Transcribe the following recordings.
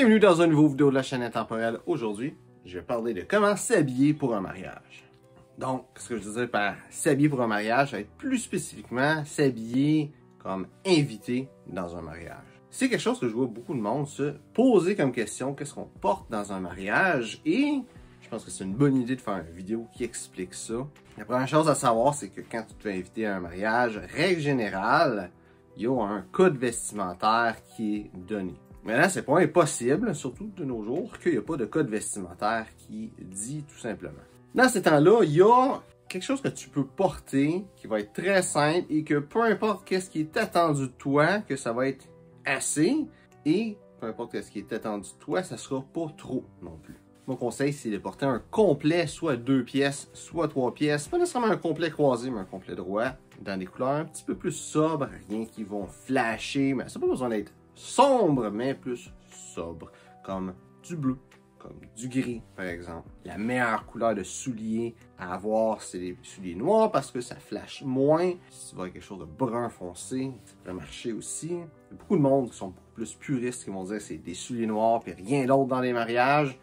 Bienvenue dans une nouvelle vidéo de la chaîne Intemporelle. Aujourd'hui, je vais parler de comment s'habiller pour un mariage. Donc, ce que je disais par s'habiller pour un mariage, ça va être plus spécifiquement s'habiller comme invité dans un mariage. C'est quelque chose que je vois beaucoup de monde se poser comme question, qu'est-ce qu'on porte dans un mariage, et je pense que c'est une bonne idée de faire une vidéo qui explique ça. La première chose à savoir, c'est que quand tu te fais inviter à un mariage, règle générale, il y a un code vestimentaire qui est donné. Maintenant, c'est pas impossible, surtout de nos jours, qu'il n'y a pas de code vestimentaire qui dit tout simplement. Dans ces temps-là, il y a quelque chose que tu peux porter qui va être très simple et que peu importe qu'est-ce qui est attendu de toi, que ça va être assez, et peu importe ce qui est attendu de toi, ça sera pas trop non plus. Mon conseil, c'est de porter un complet, soit 2 pièces, soit 3 pièces, pas nécessairement un complet croisé, mais un complet droit, dans des couleurs un petit peu plus sobres, rien qui vont flasher, mais ça n'a pas besoin d'être sombre, mais plus sobre, comme du bleu, comme du gris, par exemple. La meilleure couleur de souliers à avoir, c'est les souliers noirs parce que ça flash moins. Si tu veux quelque chose de brun foncé, ça peut marcher aussi. Il y a beaucoup de monde qui sont beaucoup plus puristes qui vont dire que c'est des souliers noirs et rien d'autre dans les mariages.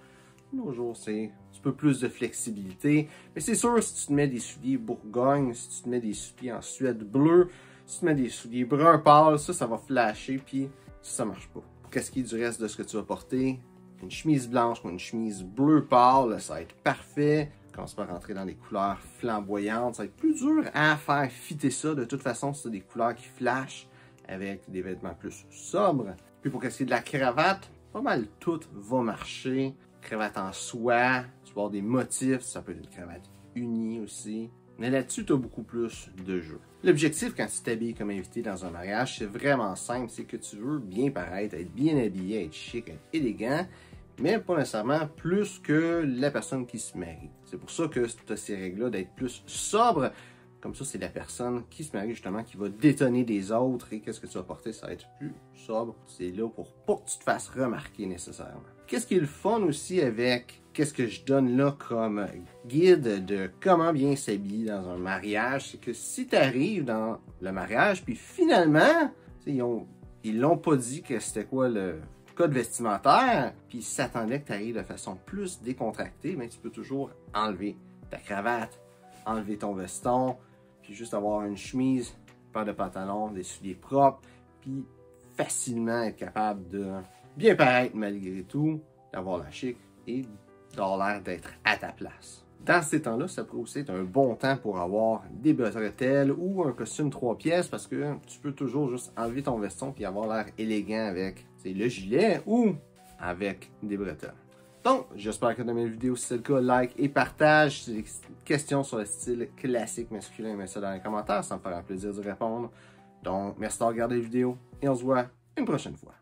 Nos jours, c'est un petit peu plus de flexibilité. Mais c'est sûr, si tu te mets des souliers Bourgogne, si tu te mets des souliers en suède bleu, si tu te mets des souliers brun pâle, ça va flasher, puis ça marche pas. Pour qu'est-ce qui est du reste de ce que tu vas porter, une chemise blanche ou une chemise bleu pâle, ça va être parfait. Commence par rentrer dans des couleurs flamboyantes. Ça va être plus dur à faire fitter ça. De toute façon, c'est des couleurs qui flashent avec des vêtements plus sobres. Puis pour qu'est-ce qui est de la cravate, pas mal tout va marcher. Cravate en soie, tu vas avoir des motifs, ça peut être une cravate unie aussi. Mais là-dessus, tu as beaucoup plus de jeu. L'objectif quand tu t'habilles comme invité dans un mariage, c'est vraiment simple, c'est que tu veux bien paraître, être bien habillé, être chic, être élégant, mais pas nécessairement plus que la personne qui se marie. C'est pour ça que tu as ces règles-là d'être plus sobre. Comme ça, c'est la personne qui se marie justement qui va détonner des autres et qu'est-ce que tu vas porter, ça va être plus sobre. C'est là pour pas que tu te fasses remarquer nécessairement. Qu'est-ce qui est le fun aussi avec qu'est-ce que je donne là comme guide de comment bien s'habiller dans un mariage, c'est que si tu arrives dans le mariage puis finalement, ils l'ont pas dit que c'était quoi le code vestimentaire, puis ils s'attendaient que tu arrives de façon plus décontractée, mais tu peux toujours enlever ta cravate, enlever ton veston, puis juste avoir une chemise, une paire de pantalons, des souliers propres, puis facilement être capable de bien paraître malgré tout, d'avoir la chic et d'avoir l'air d'être à ta place. Dans ces temps-là, ça pourrait aussi être un bon temps pour avoir des bretelles ou un costume 3 pièces parce que tu peux toujours juste enlever ton veston puis avoir l'air élégant avec le gilet ou avec des bretelles. Donc, j'espère que dans mes vidéos, si c'est le cas, like et partage. Si vous avez des questions sur le style classique masculin, mettez ça dans les commentaires, ça me fera plaisir de répondre. Donc, merci d'avoir regardé la vidéo et on se voit une prochaine fois.